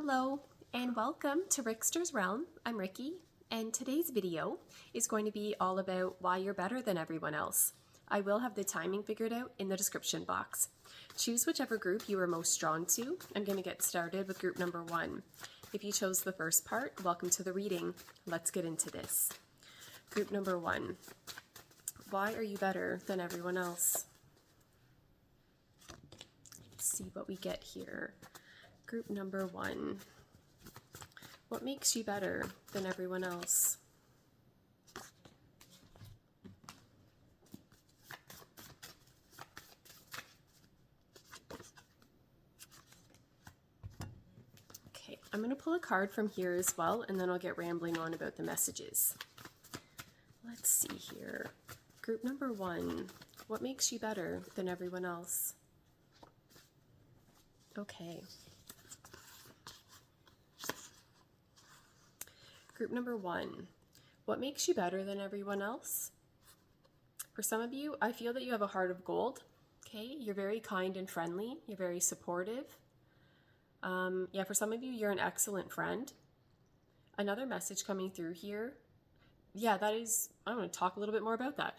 Hello and welcome to Rickster's Realm. I'm Ricky, and today's video is going to be all about why you're better than everyone else. I will have the timing figured out in the description box. Choose whichever group you are most drawn to. I'm going to get started with group number 1. If you chose the first part, welcome to the reading. Let's get into this. Group number 1. Why are you better than everyone else? Let's see what we get here. Group number 1. What makes you better than everyone else? Okay, I'm going to pull a card from here as well, and then I'll get rambling on about the messages. Let's see here. Group number 1. What makes you better than everyone else? Okay. Group number 1, what makes you better than everyone else? For some of you, I feel that you have a heart of gold. Okay, you're very kind and friendly. You're very supportive. For some of you, you're an excellent friend. Another message coming through here. That is, I'm going to talk a little bit more about that.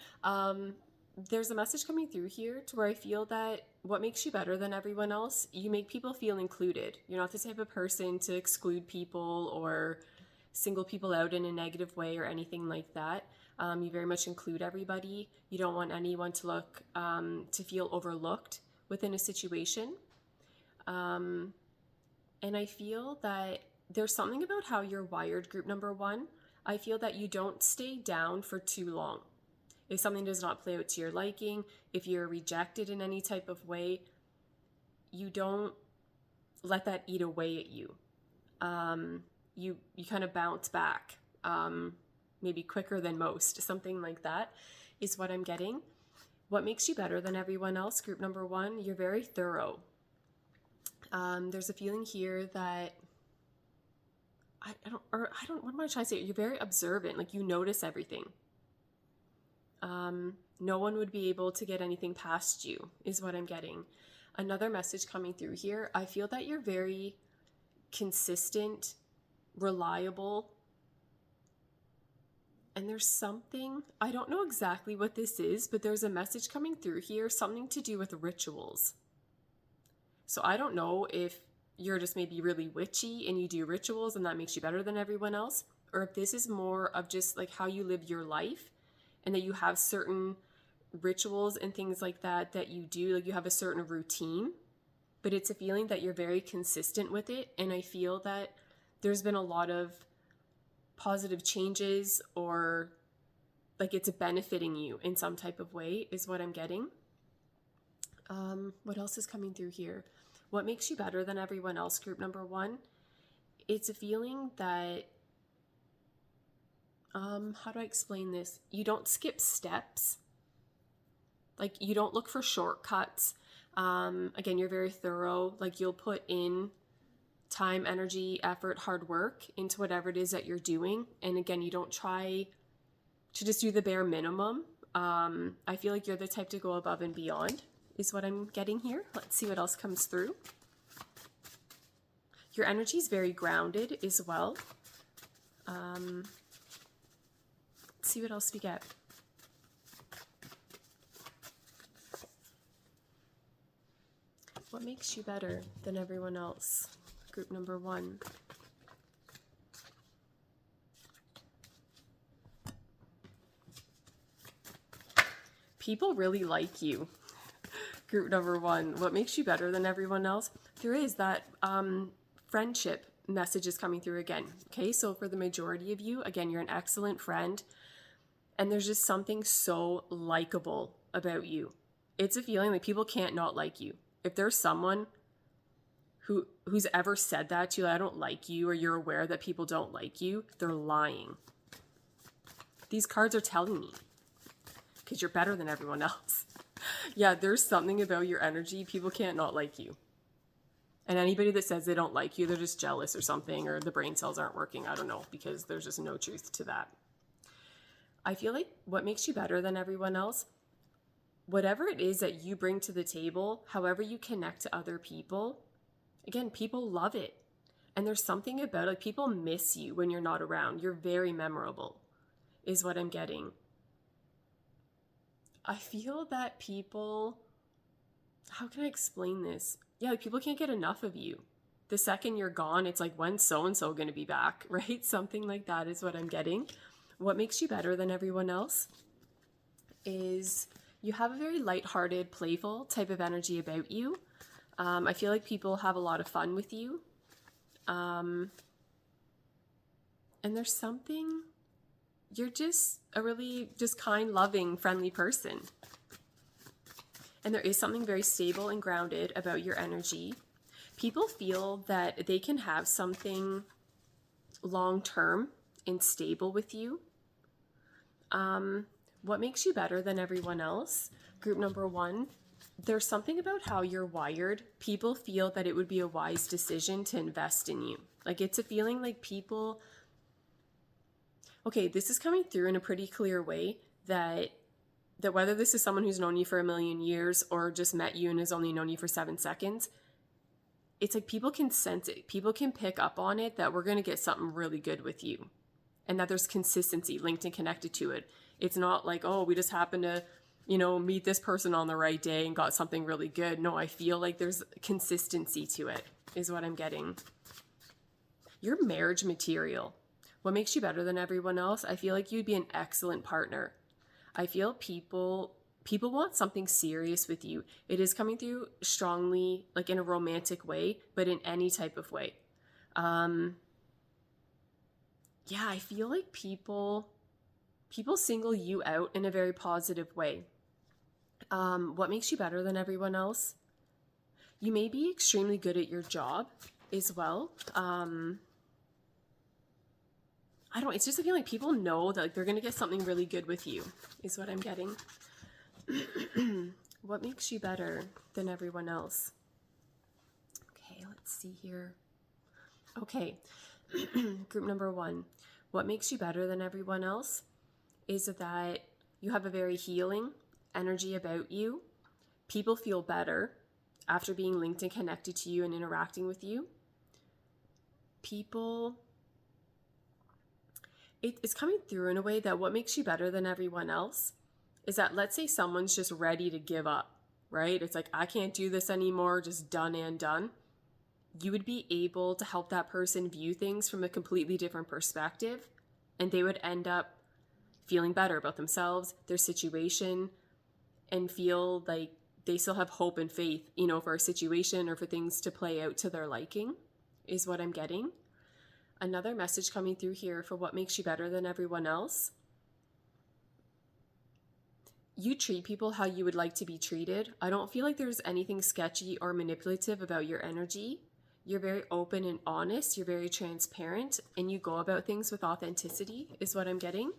There's a message coming through here to where I feel that what makes you better than everyone else, you make people feel included. You're not the type of person to exclude people or single people out in a negative way or anything like that. You very much include everybody. You don't want anyone to feel overlooked within a situation. And I feel that there's something about how you're wired, group number 1. I feel that you don't stay down for too long. If something does not play out to your liking, if you're rejected in any type of way, you don't let that eat away at you. You kind of bounce back, maybe quicker than most. Something like that is what I'm getting. What makes you better than everyone else? Group number 1, you're very thorough. There's a feeling here that what am I trying to say? You're very observant, like you notice everything. No one would be able to get anything past you, is what I'm getting. Another message coming through here, I feel that you're very consistent, reliable, and there's something, I don't know exactly what this is, but there's a message coming through here, something to do with rituals. So I don't know if you're just maybe really witchy and you do rituals and that makes you better than everyone else, or if this is more of just like how you live your life and that you have certain rituals and things like that you do, like you have a certain routine, but it's a feeling that you're very consistent with it. And I feel that there's been a lot of positive changes, or like it's benefiting you in some type of way is what I'm getting. What else is coming through here? What makes you better than everyone else? Group number 1. It's a feeling that, how do I explain this? You don't skip steps. Like you don't look for shortcuts. Again, you're very thorough. Like you'll put in time, energy, effort, hard work into whatever it is that you're doing. And again, you don't try to just do the bare minimum. I feel like you're the type to go above and beyond is what I'm getting here. Let's see what else comes through. Your energy is very grounded as well. Let's see what else we get. What makes you better than everyone else? Group number 1. People really like you. Group number 1. What makes you better than everyone else? There is that friendship message is coming through again. Okay, so for the majority of you, again, you're an excellent friend. And there's just something so likable about you. It's a feeling like people can't not like you. If there's someone who's ever said that to you, I don't like you, or you're aware that people don't like you, they're lying. These cards are telling me, because you're better than everyone else. There's something about your energy. People can't not like you. And anybody that says they don't like you, they're just jealous or something, or the brain cells aren't working. I don't know, because there's just no truth to that. I feel like what makes you better than everyone else, whatever it is that you bring to the table, however you connect to other people, again, people love it. And there's something about like people miss you when you're not around. You're very memorable, is what I'm getting. I feel that people, how can I explain this? Yeah, like people can't get enough of you. The second you're gone, it's like, when's so-and-so going to be back, right? Something like that is what I'm getting. What makes you better than everyone else is you have a very lighthearted, playful type of energy about you. I feel like people have a lot of fun with you. And there's something, you're just a really just kind, loving, friendly person. And there is something very stable and grounded about your energy. People feel that they can have something long-term and stable with you. What makes you better than everyone else? Group number 1, there's something about how you're wired. People feel that it would be a wise decision to invest in you. Like it's a feeling like people, okay, this is coming through in a pretty clear way that whether this is someone who's known you for a million years or just met you and has only known you for 7 seconds, it's like people can sense it. People can pick up on it that we're going to get something really good with you and that there's consistency linked and connected to it. It's not like, oh, we just happened to, meet this person on the right day and got something really good. No, I feel like there's consistency to it is what I'm getting. You're marriage material. What makes you better than everyone else? I feel like you'd be an excellent partner. I feel people want something serious with you. It is coming through strongly, like in a romantic way, but in any type of way. I feel like people single you out in a very positive way. What makes you better than everyone else? You may be extremely good at your job as well. It's just a feeling like people know that like they're going to get something really good with you is what I'm getting. What makes you better than everyone else? Okay, let's see here. Okay, group number 1. What makes you better than everyone else is that you have a very healing energy about you. People feel better after being linked and connected to you and interacting with you. It's coming through in a way that what makes you better than everyone else is that, let's say someone's just ready to give up, right? It's like, I can't do this anymore, just done and done. You would be able to help that person view things from a completely different perspective, and they would end up feeling better about themselves, their situation, and feel like they still have hope and faith, for a situation or for things to play out to their liking, is what I'm getting. Another message coming through here for what makes you better than everyone else. You treat people how you would like to be treated. I don't feel like there's anything sketchy or manipulative about your energy. You're very open and honest. You're very transparent, and you go about things with authenticity, is what I'm getting.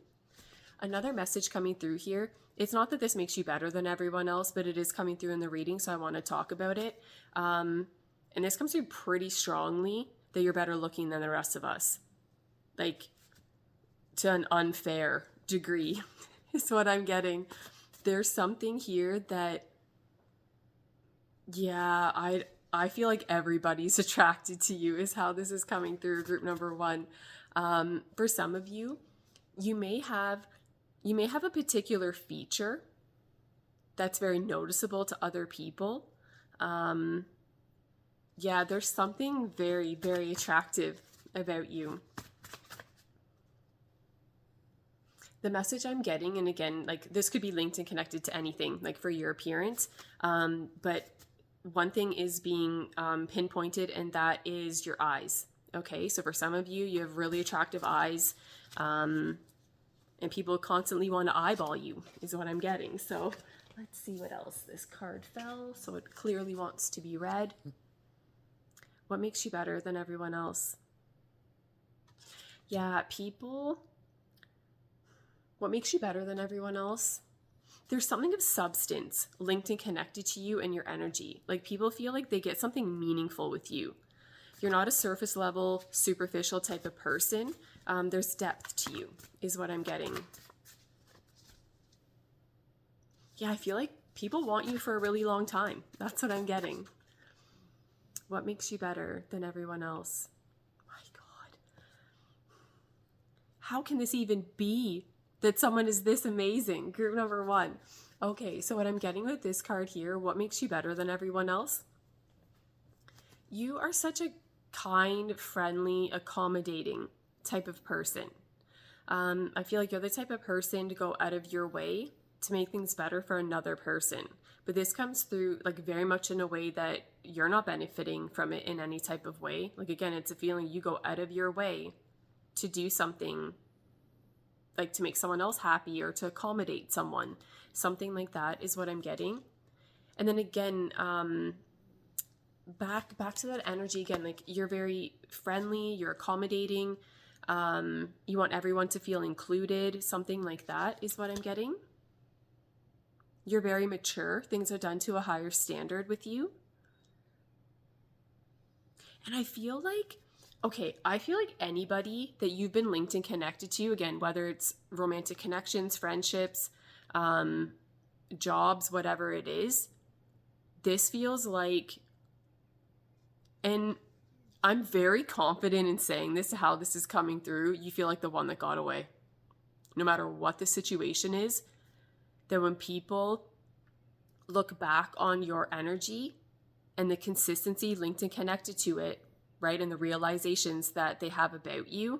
Another message coming through here. It's not that this makes you better than everyone else, but it is coming through in the reading, so I want to talk about it. And this comes through pretty strongly, that you're better looking than the rest of us. Like, to an unfair degree, is what I'm getting. There's something here that, I feel like everybody's attracted to you, is how this is coming through, group number 1. For some of you, you may have a particular feature that's very noticeable to other people. There's something very, very attractive about you. The message I'm getting, and again, like this could be linked and connected to anything, like for your appearance, but one thing is being pinpointed, and that is your eyes. Okay, so for some of you, you have really attractive eyes, and people constantly want to eyeball you, is what I'm getting. So let's see what else. This card fell, so it clearly wants to be read. What makes you better than everyone else? What makes you better than everyone else? There's something of substance linked and connected to you and your energy. Like people feel like they get something meaningful with you. You're not a surface level, superficial type of person. There's depth to you, is what I'm getting. I feel like people want you for a really long time. That's what I'm getting. What makes you better than everyone else? how can this even be that someone is this amazing? Group number 1. Okay, so what I'm getting with this card here, what makes you better than everyone else? You are such a kind, friendly, accommodating type of person. I feel like you're the type of person to go out of your way to make things better for another person. But this comes through like very much in a way that you're not benefiting from it in any type of way. Like again, it's a feeling you go out of your way to do something like to make someone else happy or to accommodate someone. Something like that is what I'm getting. And then again, back to that energy again, like you're very friendly, you're accommodating, you want everyone to feel included, something like that is what I'm getting. You're very mature, things are done to a higher standard with you. And I feel like anybody that you've been linked and connected to, again, whether it's romantic connections, friendships, jobs, whatever it is, this feels like, and I'm very confident in saying this, how this is coming through, you feel like the one that got away. No matter what the situation is, that when people look back on your energy and the consistency linked and connected to it, right, and the realizations that they have about you,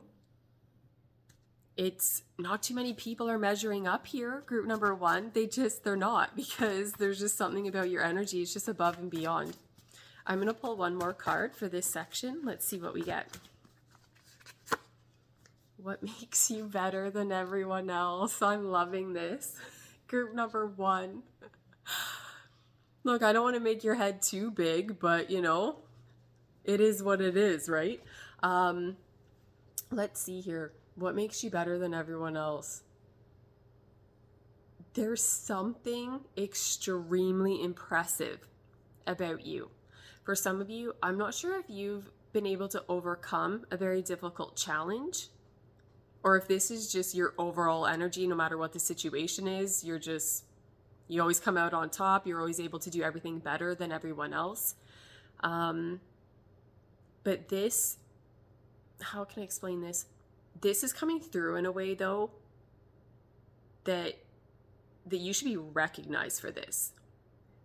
it's not too many people are measuring up here, group number 1. They're not, because there's just something about your energy. It's just above and beyond. I'm going to pull one more card for this section. Let's see what we get. What makes you better than everyone else? I'm loving this. Group number 1. Look, I don't want to make your head too big, but you know, it is what it is, right? Let's see here. What makes you better than everyone else? There's something extremely impressive about you. For some of you, I'm not sure if you've been able to overcome a very difficult challenge, or if this is just your overall energy, no matter what the situation is, you always come out on top. You're always able to do everything better than everyone else. But this, how can I explain this? This is coming through in a way, though, that you should be recognized for this.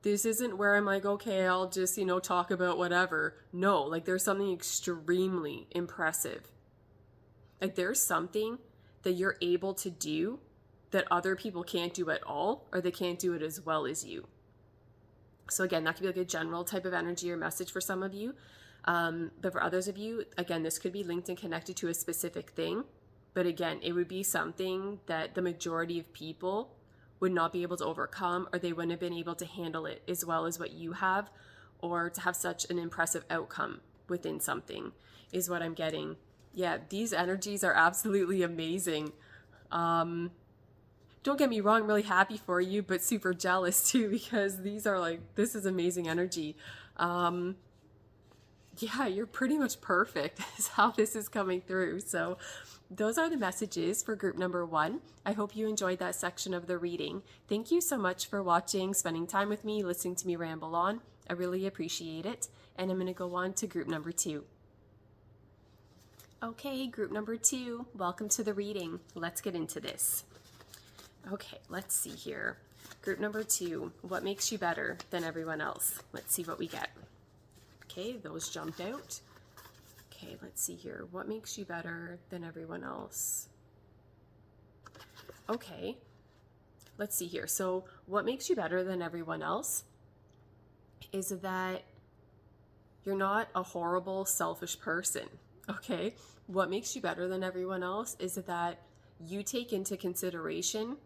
This isn't where I'm like, okay, I'll just, talk about whatever. No, like there's something extremely impressive. Like there's something that you're able to do that other people can't do at all, or they can't do it as well as you. So again, that could be like a general type of energy or message for some of you. But for others of you, again, this could be linked and connected to a specific thing. But again, it would be something that the majority of people would not be able to overcome, or they wouldn't have been able to handle it as well as what you have, or to have such an impressive outcome within something is what I'm getting. Yeah, these energies are absolutely amazing. Don't get me wrong, I'm really happy for you, but super jealous too, because this is amazing energy. Yeah, you're pretty much perfect is how this is coming through. So those are the messages for group number 1. I hope you enjoyed that section of the reading. Thank you so much for watching, spending time with me, listening to me ramble on. I really appreciate it. And I'm going to go on to group number 2. Okay, group number 2, welcome to the reading. Let's get into this. Okay, let's see here. Group number 2, what makes you better than everyone else? Let's see what we get. Okay, those jumped out. Okay, let's see here. What makes you better than everyone else? Okay, let's see here. So what makes you better than everyone else is that you're not a horrible, selfish person, okay? What makes you better than everyone else is that you take into consideration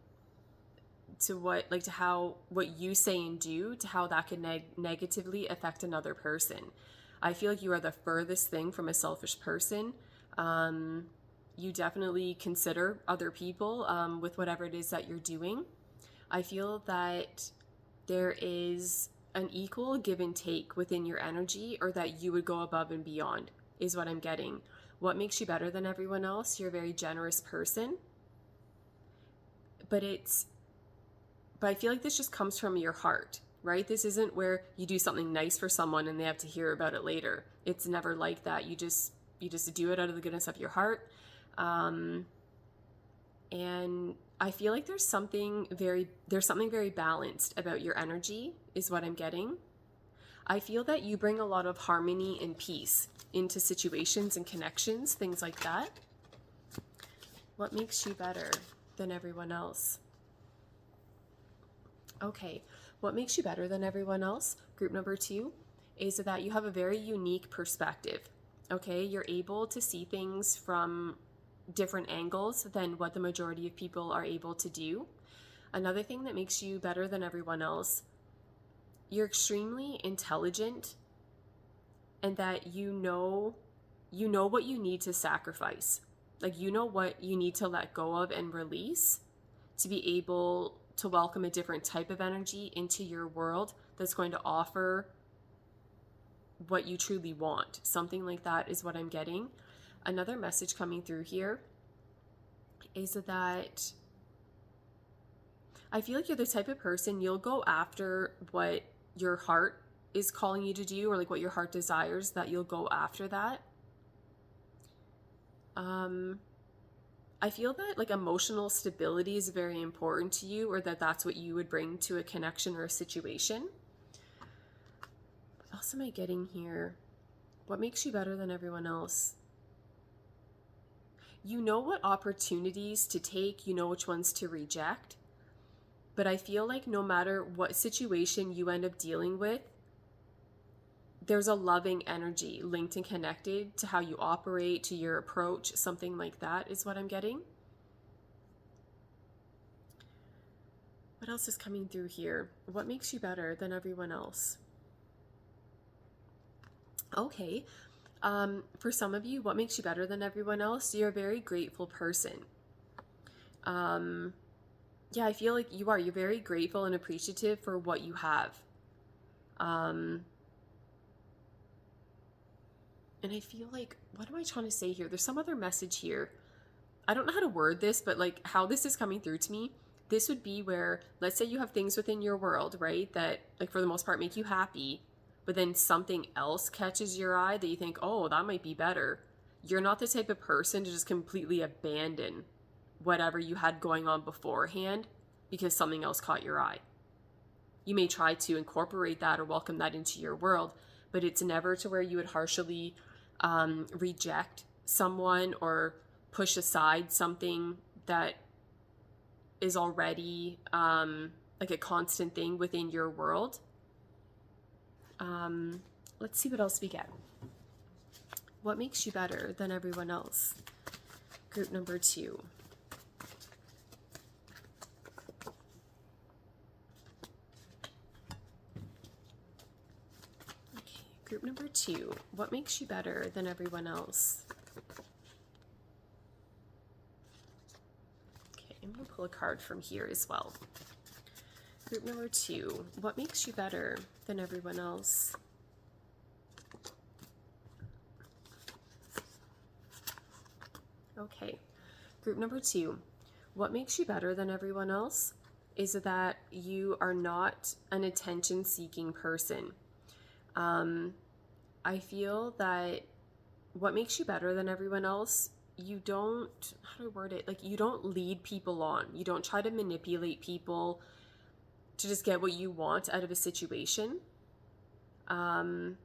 to what you say and do, to how that can negatively affect another person. I feel like you are the furthest thing from a selfish person. You definitely consider other people with whatever it is that you're doing. I feel that there is an equal give and take within your energy, or that you would go above and beyond is what I'm getting. What makes you better than everyone else? You're a very generous person. But I feel like this just comes from your heart, right? This isn't where you do something nice for someone and they have to hear about it later. It's never like that. You just do it out of the goodness of your heart. And I feel like there's something very balanced about your energy is what I'm getting. I feel that you bring a lot of harmony and peace into situations and connections, things like that. What makes you better than everyone else? Okay, what makes you better than everyone else? Group number 2 is that you have a very unique perspective. Okay, you're able to see things from different angles than what the majority of people are able to do. Another thing that makes you better than everyone else, you're extremely intelligent, and that you know what you need to sacrifice. Like, you know what you need to let go of and release to be able to welcome a different type of energy into your world that's going to offer what you truly want. Something like that is what I'm getting. Another message coming through here is that I feel like you're the type of person, you'll go after what your heart is calling you to do, or like what your heart desires, that you'll go after that. I feel that like emotional stability is very important to you, or that's what you would bring to a connection or a situation. What else am I getting here? What makes you better than everyone else? You know what opportunities to take, you know which ones to reject. But I feel like no matter what situation you end up dealing with, there's a loving energy linked and connected to how you operate, to your approach, something like that is what I'm getting. What else is coming through here? What makes you better than everyone else? Okay. For some of you, what makes you better than everyone else? You're a very grateful person. Yeah, I feel like you are. You're very grateful and appreciative for what you have. And I feel like, what am I trying to say here? There's some other message here. I don't know how to word this, but like how this is coming through to me, this would be where, let's say you have things within your world, right, that like for the most part make you happy, but then something else catches your eye that you think, oh, that might be better. You're not the type of person to just completely abandon whatever you had going on beforehand because something else caught your eye. You may try to incorporate that or welcome that into your world, but it's never to where you would harshly reject someone or push aside something that is already like a constant thing within your world. Let's see what else we get. What makes you better than everyone else? Group number 2. Okay, group number 2. What makes you better than everyone else? Okay, I'm going to pull a card from here as well. Group number 2. What makes you better than everyone else? Okay, group number 2. What makes you better than everyone else is that you are not an attention-seeking person. I feel that what makes you better than everyone else, you don't, how do I word it? Like, you don't lead people on. You don't try to manipulate people to just get what you want out of a situation. And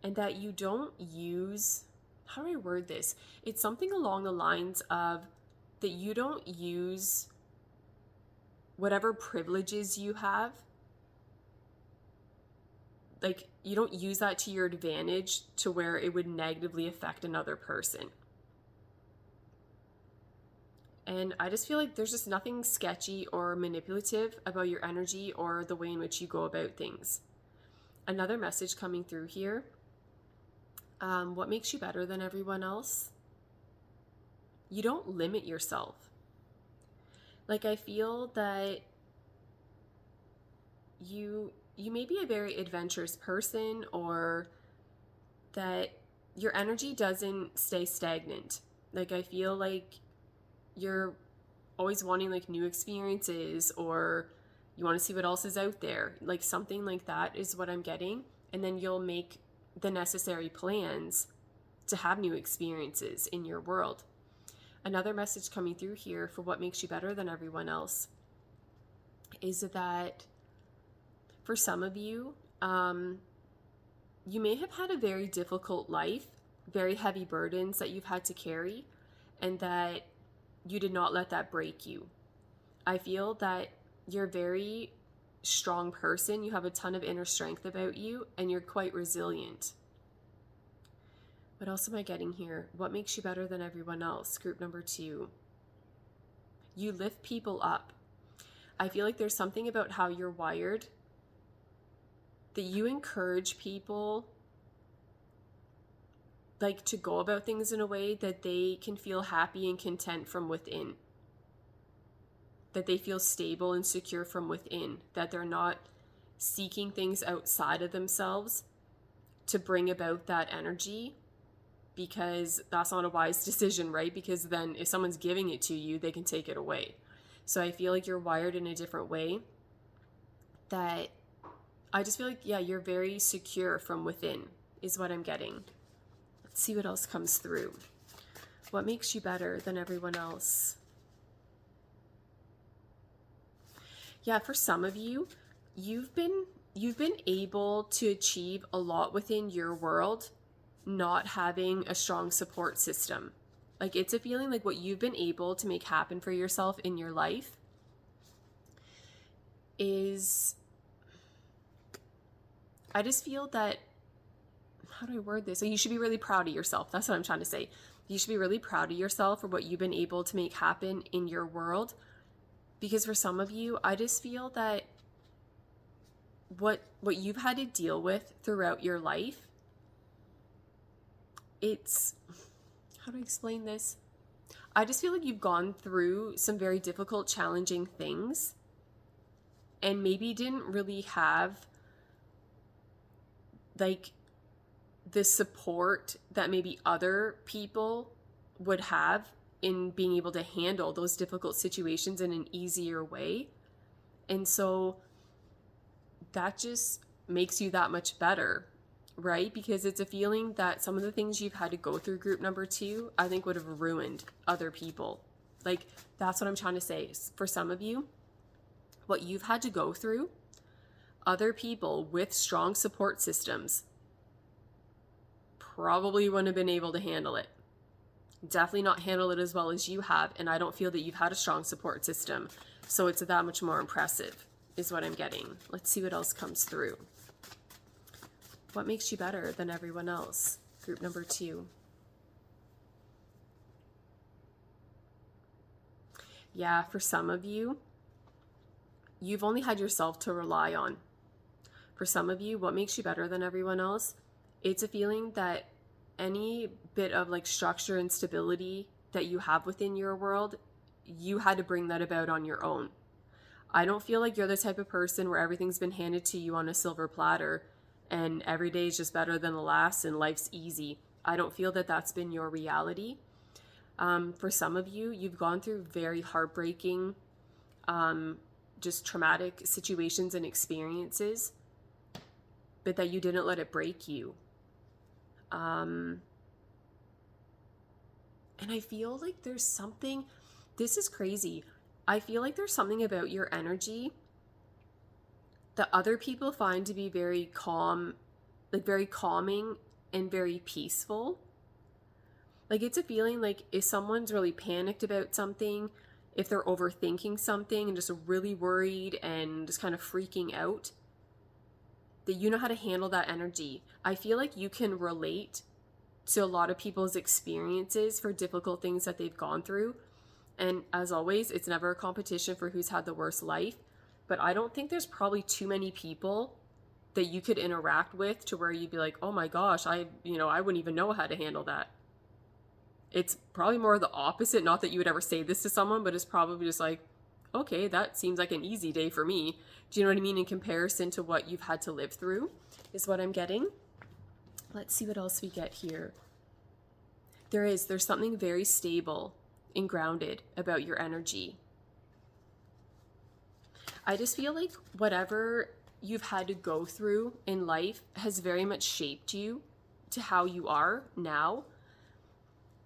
that you don't use, how do I word this? It's something along the lines of that you don't use whatever privileges you have. Like, you don't use that to your advantage to where it would negatively affect another person. And I just feel like there's just nothing sketchy or manipulative about your energy or the way in which you go about things. Another message coming through here. What makes you better than everyone else? You don't limit yourself. Like, I feel that you may be a very adventurous person, or that your energy doesn't stay stagnant. Like, I feel like you're always wanting like new experiences, or you want to see what else is out there. Like, something like that is what I'm getting. And then you'll make the necessary plans to have new experiences in your world. Another message coming through here for what makes you better than everyone else is that for some of you, you may have had a very difficult life, very heavy burdens that you've had to carry, and that you did not let that break you. I feel that you're a very strong person. You have a ton of inner strength about you, and you're quite resilient. What else am I getting here? What makes you better than everyone else? Group number 2. You lift people up. I feel like there's something about how you're wired that you encourage people like to go about things in a way that they can feel happy and content from within. That they feel stable and secure from within. That they're not seeking things outside of themselves to bring about that energy, because that's not a wise decision, right? Because then if someone's giving it to you, they can take it away. So I feel like you're wired in a different way, that I just feel like, yeah, you're very secure from within is what I'm getting. Let's see what else comes through. What makes you better than everyone else? Yeah, for some of you, you've been able to achieve a lot within your world, not having a strong support system. Like, it's a feeling like what you've been able to make happen for yourself in your life is, I just feel that, how do I word this? So you should be really proud of yourself. That's what I'm trying to say. You should be really proud of yourself for what you've been able to make happen in your world. Because for some of you, I just feel that what you've had to deal with throughout your life, it's, how do I explain this? I just feel like you've gone through some very difficult, challenging things and maybe didn't really have like the support that maybe other people would have in being able to handle those difficult situations in an easier way. And so that just makes you that much better, right? Because it's a feeling that some of the things you've had to go through, group number 2, I think would have ruined other people. Like, that's what I'm trying to say. For some of you, what you've had to go through, other people with strong support systems probably wouldn't have been able to handle it. Definitely not handle it as well as you have, and I don't feel that you've had a strong support system. So it's that much more impressive, is what I'm getting. Let's see what else comes through. What makes you better than everyone else? Group number 2. Yeah, for some of you, you've only had yourself to rely on. For some of you, what makes you better than everyone else? It's a feeling that any bit of like structure and stability that you have within your world, you had to bring that about on your own. I don't feel like you're the type of person where everything's been handed to you on a silver platter and every day is just better than the last and life's easy. I don't feel that that's been your reality. For some of you, you've gone through very heartbreaking, just traumatic situations and experiences, but that you didn't let it break you. And I feel like there's something, this is crazy. I feel like there's something about your energy that other people find to be very calm, like very calming and very peaceful. Like, it's a feeling like if someone's really panicked about something, if they're overthinking something and just really worried and just kind of freaking out, that you know how to handle that energy. I feel like you can relate to a lot of people's experiences for difficult things that they've gone through. And as always, it's never a competition for who's had the worst life. But I don't think there's probably too many people that you could interact with to where you'd be like, oh my gosh, I wouldn't even know how to handle that. It's probably more the opposite. Not that you would ever say this to someone, but it's probably just like, okay, that seems like an easy day for me. Do you know what I mean? In comparison to what you've had to live through is what I'm getting. Let's see what else we get here. There's something very stable and grounded about your energy. I just feel like whatever you've had to go through in life has very much shaped you to how you are now.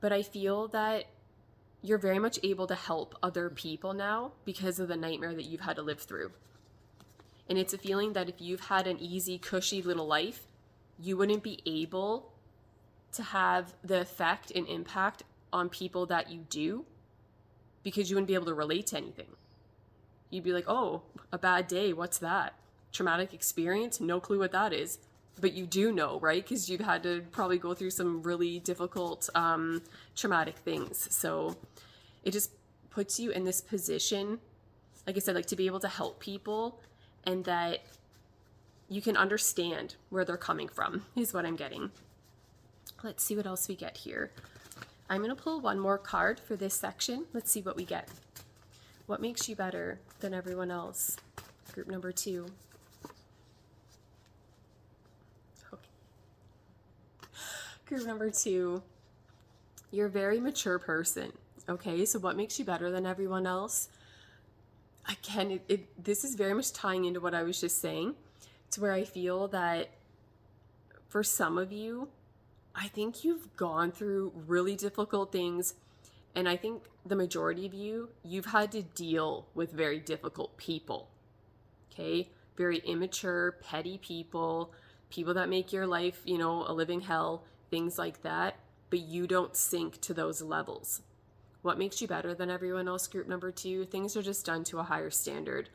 But I feel that you're very much able to help other people now because of the nightmare that you've had to live through. And it's a feeling that if you've had an easy, cushy little life, you wouldn't be able to have the effect and impact on people that you do because you wouldn't be able to relate to anything. You'd be like, oh, a bad day, what's that? Traumatic experience? No clue what that is. But you do know, right? Because you've had to probably go through some really difficult, traumatic things. So it just puts you in this position, like I said, like to be able to help people and that you can understand where they're coming from is what I'm getting. Let's see what else we get here. I'm going to pull one more card for this section. Let's see what we get. What makes you better than everyone else? Group number 2. Okay. Group number 2. You're a very mature person. Okay, so what makes you better than everyone else? Again, this is very much tying into what I was just saying, to where I feel that for some of you, I think you've gone through really difficult things. And I think the majority of you, you've had to deal with very difficult people. Okay? Very immature, petty people, people that make your life, you know, a living hell, things like that. But you don't sink to those levels. What makes you better than everyone else, group number 2? Things are just done to a higher standard.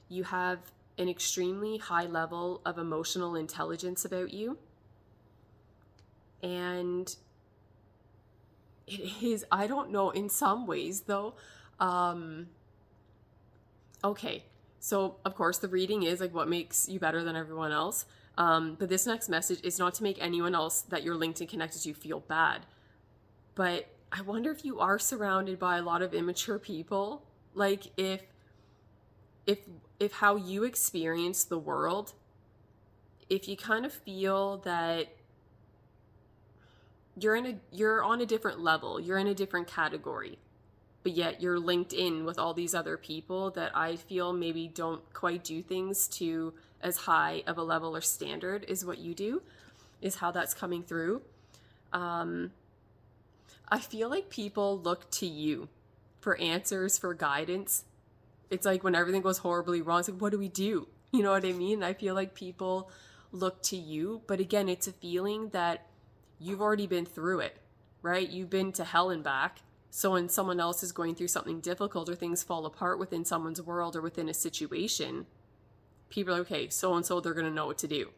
You have an extremely high level of emotional intelligence about you. And it is, I don't know, in some ways though, okay, so of course the reading is like what makes you better than everyone else. But this next message is not to make anyone else that you're linked and connected to feel bad. But I wonder if you are surrounded by a lot of immature people, like if how you experience the world, if you kind of feel that you're on a different level, you're in a different category, but yet you're linked in with all these other people that I feel maybe don't quite do things to as high of a level or standard as what you do, is how that's coming through. I feel like people look to you for answers, for guidance. It's like when everything goes horribly wrong, it's like, what do we do? You know what I mean? I feel like people look to you, but again, it's a feeling that you've already been through it, right? You've been to hell and back. So when someone else is going through something difficult or things fall apart within someone's world or within a situation, people are like, okay, so-and-so, they're going to know what to do.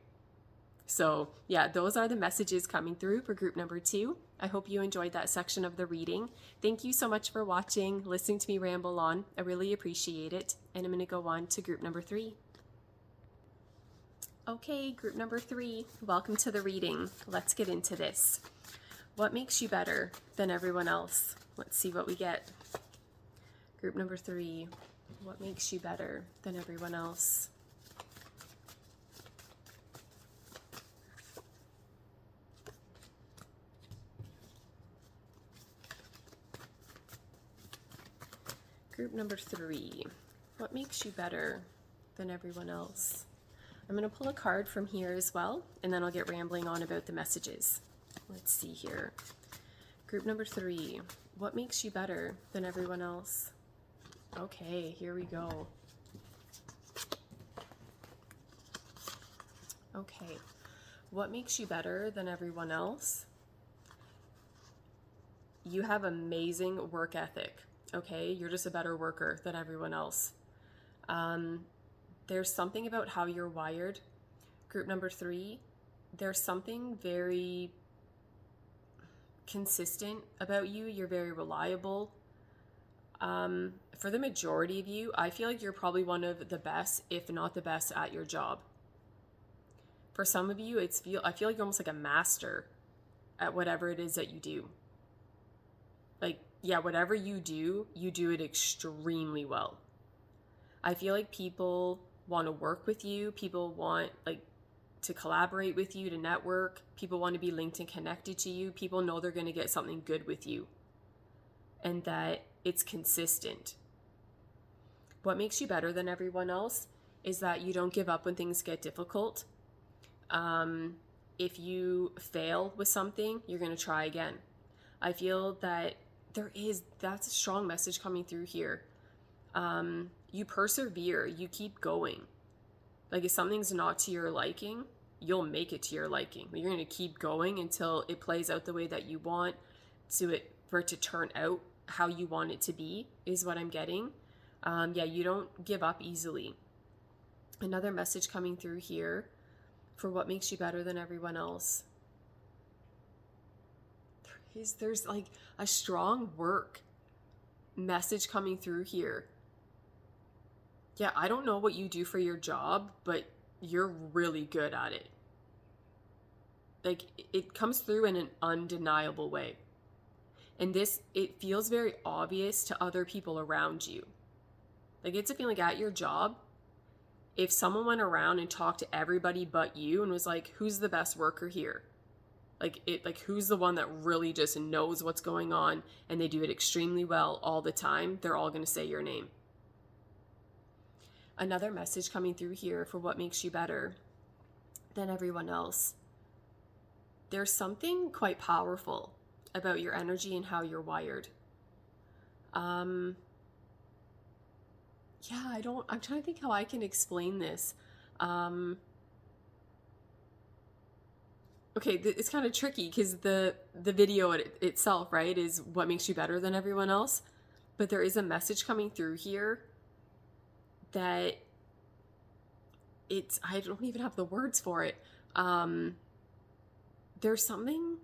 So yeah, those are the messages coming through for group number 2. I hope you enjoyed that section of the reading. Thank you so much for watching, listening to me ramble on. I really appreciate it. And I'm going to go on to group number 3. Okay, group number 3, welcome to the reading. Let's get into this. What makes you better than everyone else? Let's see what we get. Group number 3, what makes you better than everyone else? Group number 3, what makes you better than everyone else? I'm going to pull a card from here as well, and then I'll get rambling on about the messages. Let's see here. Group number 3, what makes you better than everyone else? Okay, here we go. Okay, what makes you better than everyone else? You have amazing work ethic, okay? You're just a better worker than everyone else. There's something about how you're wired. Group number 3, there's something very consistent about you. You're very reliable. For the majority of you, I feel like you're probably one of the best, if not the best, at your job. For some of you, I feel like you're almost like a master at whatever it is that you do. Like, yeah, whatever you do it extremely well. I feel like people want to work with you. People want to collaborate with you, to network. People want to be linked and connected to you. People know they're going to get something good with you and that it's consistent. What makes you better than everyone else is that you don't give up when things get difficult. If you fail with something, you're going to try again. I feel that That's a strong message coming through here. You persevere, you keep going. Like if something's not to your liking, you'll make it to your liking. You're going to keep going until it plays out the way that you want for it to turn out how you want it to be, is what I'm getting. You don't give up easily. Another message coming through here for what makes you better than everyone else. There's like a strong work message coming through here. Yeah, I don't know what you do for your job, but you're really good at it. Like it comes through in an undeniable way. And it feels very obvious to other people around you. Like it's a feeling at your job, if someone went around and talked to everybody but you and was like, who's the best worker here? Like who's the one that really just knows what's going on and they do it extremely well all the time, they're all going to say your name. Another message coming through here for what makes you better than everyone else. There's something quite powerful about your energy and how you're wired. I'm trying to think how I can explain this. Okay, it's kind of tricky because the video itself, right, is what makes you better than everyone else. But there is a message coming through here that I don't even have the words for it. There's something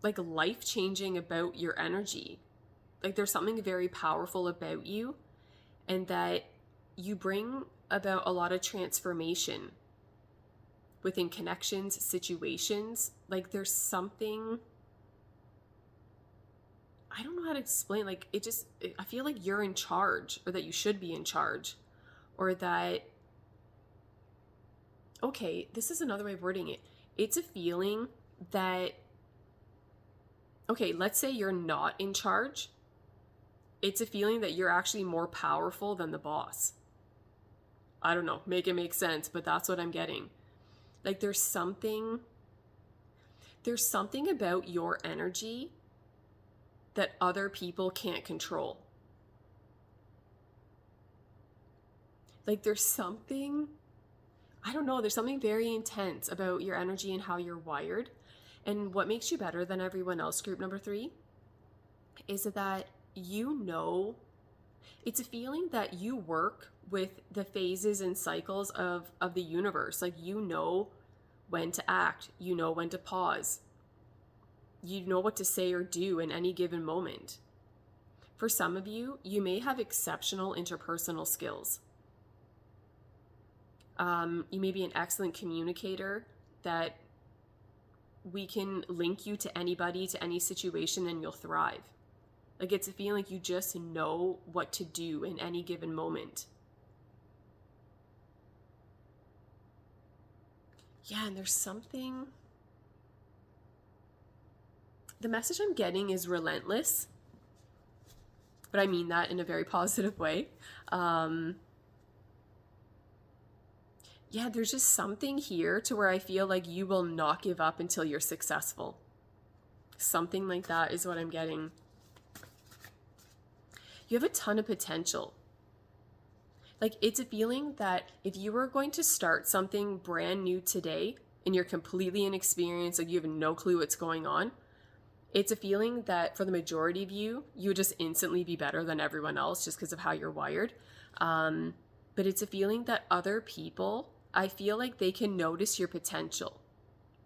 like life-changing about your energy. Like there's something very powerful about you, and that you bring about a lot of transformation within connections, situations. Like there's something, I don't know how to explain, like I feel like you're in charge, or that you should be in charge, or that, okay, this is another way of wording it. It's a feeling that, okay, let's say you're not in charge. It's a feeling that you're actually more powerful than the boss. I don't know, make it make sense, but that's what I'm getting. Like there's something about your energy that other people can't control. Like there's something, I don't know, there's something very intense about your energy and how you're wired. And what makes you better than everyone else, group number 3, is that it's a feeling that you work with the phases and cycles of the universe. Like you know when to act, you know when to pause, you know what to say or do in any given moment. For some of you, you may have exceptional interpersonal skills. You may be an excellent communicator, that we can link you to anybody, to any situation, and you'll thrive. Like it's a feeling like you just know what to do in any given moment. Yeah, and there's something, the message I'm getting is relentless, but I mean that in a very positive way. There's just something here to where I feel like you will not give up until you're successful. Something like that is what I'm getting. You have a ton of potential. Like it's a feeling that if you were going to start something brand new today and you're completely inexperienced, like you have no clue what's going on, it's a feeling that for the majority of you, you would just instantly be better than everyone else just because of how you're wired. But it's a feeling that other people, I feel like they can notice your potential,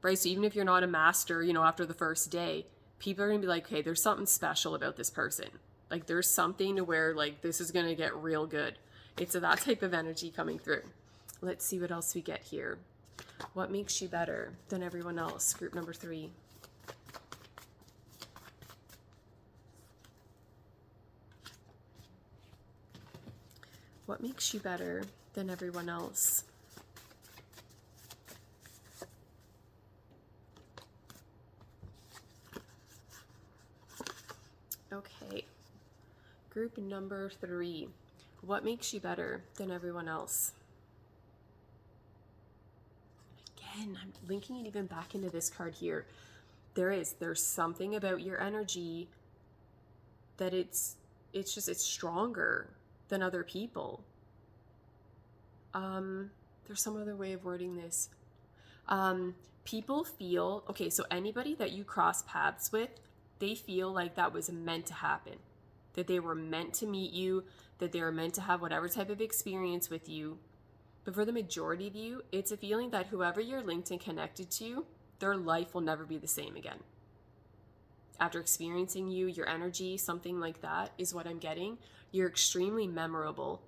right? So even if you're not a master, after the first day, people are going to be like, okay, there's something special about this person. Like there's something to where like this is going to get real good. It's that type of energy coming through. Let's see what else we get here. What makes you better than everyone else? Group number 3. What makes you better than everyone else? Okay. Group number 3. What makes you better than everyone else? Again, I'm linking it even back into this card here. There's something about your energy that it's stronger than other people. There's some other way of wording this. People feel, okay, so anybody that you cross paths with, they feel like that was meant to happen, that they were meant to meet you, that they were meant to have whatever type of experience with you. But for the majority of you, it's a feeling that whoever you're linked and connected to, their life will never be the same again. After experiencing you, your energy, something like that is what I'm getting. You're extremely memorable.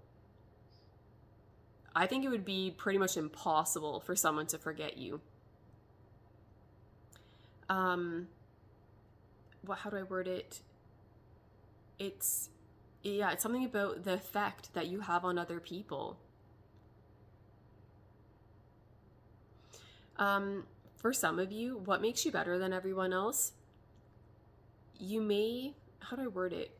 I think it would be pretty much impossible for someone to forget you. How do I word it? It's something about the effect that you have on other people. For some of you, what makes you better than everyone else? How do I word it?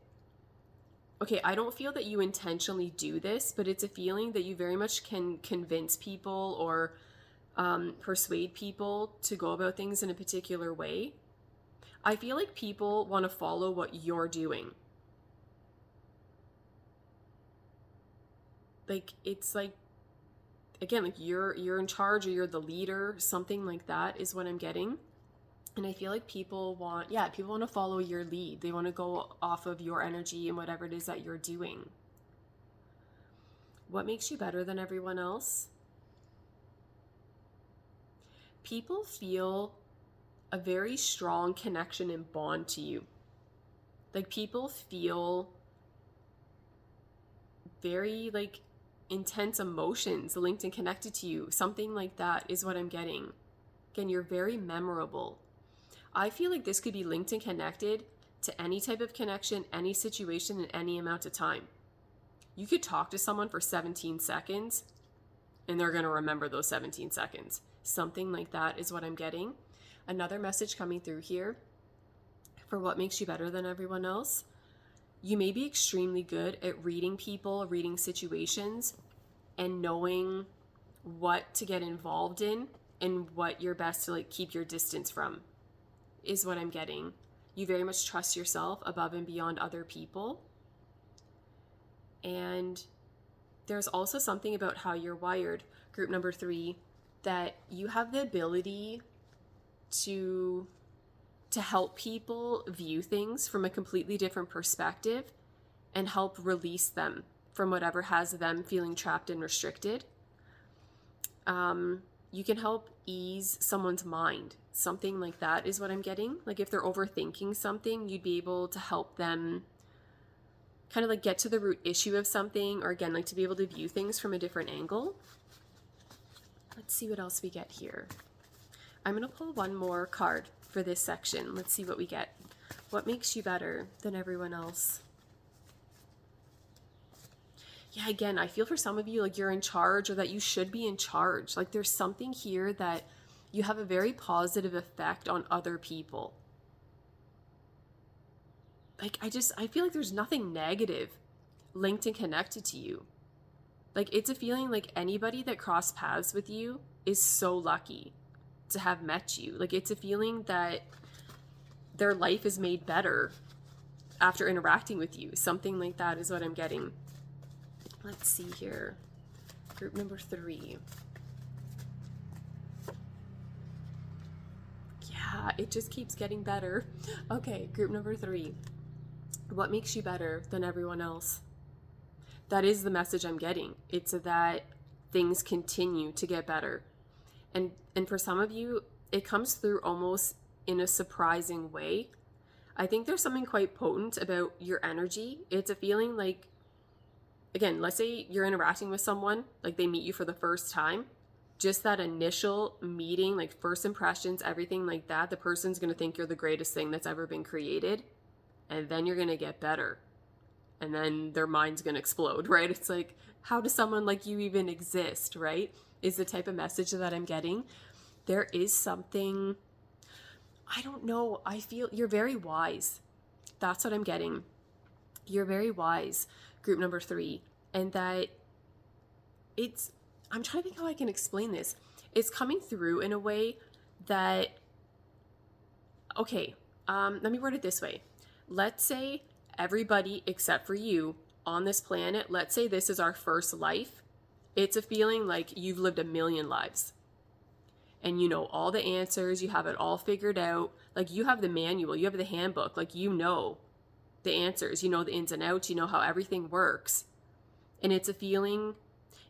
Okay, I don't feel that you intentionally do this, but it's a feeling that you very much can convince people or persuade people to go about things in a particular way. I feel like people want to follow what you're doing. Like, it's like, again, like you're in charge or you're the leader, something like that is what I'm getting. And I feel like people want to follow your lead. They want to go off of your energy and whatever it is that you're doing. What makes you better than everyone else? People feel a very strong connection and bond to you. Like, people feel very like intense emotions linked and connected to you. Something like that is what I'm getting. Again, you're very memorable. I feel like this could be linked and connected to any type of connection, any situation, in any amount of time. You could talk to someone for 17 seconds and they're going to remember those 17 seconds. Something like that is what I'm getting. Another message coming through here for what makes you better than everyone else. You may be extremely good at reading people, reading situations, and knowing what to get involved in and what you're best to like keep your distance from, is what I'm getting. You very much trust yourself above and beyond other people. And there's also something about how you're wired, group number 3, that you have the ability to help people view things from a completely different perspective and help release them from whatever has them feeling trapped and restricted. You can help ease someone's mind. Something like that is what I'm getting. Like, if they're overthinking something, you'd be able to help them kind of like get to the root issue of something, or again, like to be able to view things from a different angle. Let's see what else we get here. I'm going to pull one more card for this section. Let's see what we get. What makes you better than everyone else? Yeah, again, I feel for some of you like you're in charge, or that you should be in charge. Like, there's something here that you have a very positive effect on other people. Like, I feel like there's nothing negative linked and connected to you. Like, it's a feeling like anybody that crossed paths with you is so lucky to have met you. Like, it's a feeling that their life is made better after interacting with you. Something like that is what I'm getting. Let's see here. Group number 3. Yeah, it just keeps getting better. Okay, group number 3. What makes you better than everyone else? That is the message I'm getting. It's that things continue to get better. And for some of you, it comes through almost in a surprising way. I think there's something quite potent about your energy. It's a feeling like, again, let's say you're interacting with someone, like they meet you for the first time. Just that initial meeting, like first impressions, everything like that, the person's going to think you're the greatest thing that's ever been created. And then you're going to get better. And then their mind's going to explode, right? It's like, how does someone like you even exist, right? Is the type of message that I'm getting. There is something, I don't know, I feel you're very wise. That's what I'm getting. You're very wise, group number 3. And that I'm trying to think how I can explain this. It's coming through in a way that, okay, let me word it this way. Let's say everybody except for you on this planet, let's say this is our first life, it's a feeling like you've lived a million lives. And you know all the answers, you have it all figured out. Like you have the manual, you have the handbook, like you know the answers, you know the ins and outs, you know how everything works. And it's a feeling,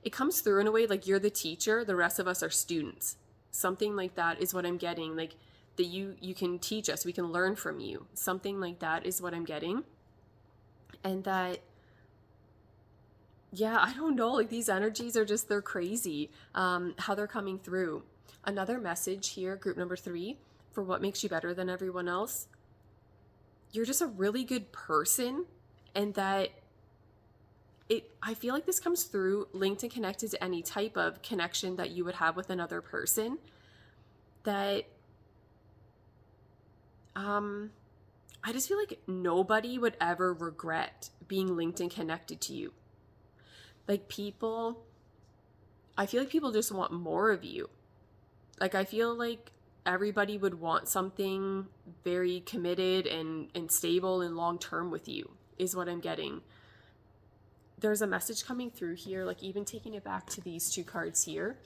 it comes through in a way like you're the teacher, the rest of us are students. Something like that is what I'm getting. Like that you can teach us, we can learn from you. Something like that is what I'm getting. And that, yeah, I don't know, like these energies are just, they're crazy, how they're coming through. Another message here, group number 3, for what makes you better than everyone else. You're just a really good person, and that I feel like this comes through linked and connected to any type of connection that you would have with another person. That I just feel like nobody would ever regret being linked and connected to you. Like people, I feel like people just want more of you. Like I feel like everybody would want something very committed and stable and long-term with you, is what I'm getting. There's a message coming through here, like even taking it back to these 2 cards here.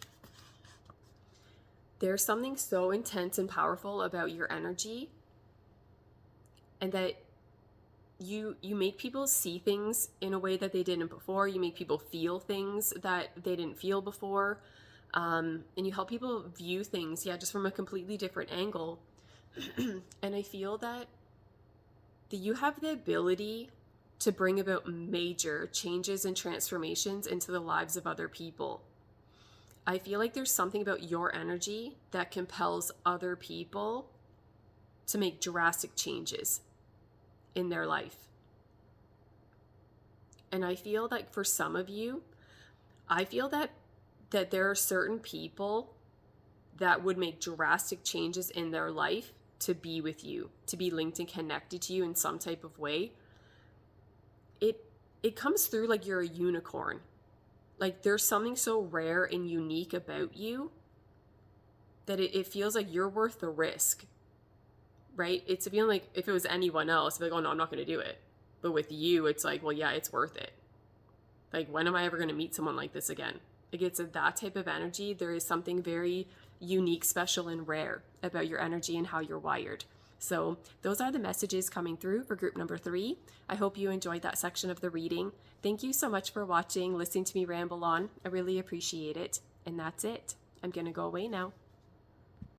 There's something so intense and powerful about your energy, and that you make people see things in a way that they didn't before. You make people feel things that they didn't feel before. And you help people view things, just from a completely different angle. And I feel that you have the ability to bring about major changes and transformations into the lives of other people. I feel like there's something about your energy that compels other people to make drastic changes in their life. And I feel like for some of you, I feel that there are certain people that would make drastic changes in their life to be with you, to be linked and connected to you in some type of way. It comes through like you're a unicorn. Like there's something so rare and unique about you that it feels like you're worth the risk, right? It's a feeling like if it was anyone else, like, oh no, I'm not going to do it. But with you, it's like, well, yeah, it's worth it. Like, when am I ever going to meet someone like this again? Like, it's that type of energy. There is something very unique, special, and rare about your energy and how you're wired. So those are the messages coming through for group number 3. I hope you enjoyed that section of the reading. Thank you so much for watching, listening to me ramble on. I really appreciate it. And that's it. I'm going to go away now.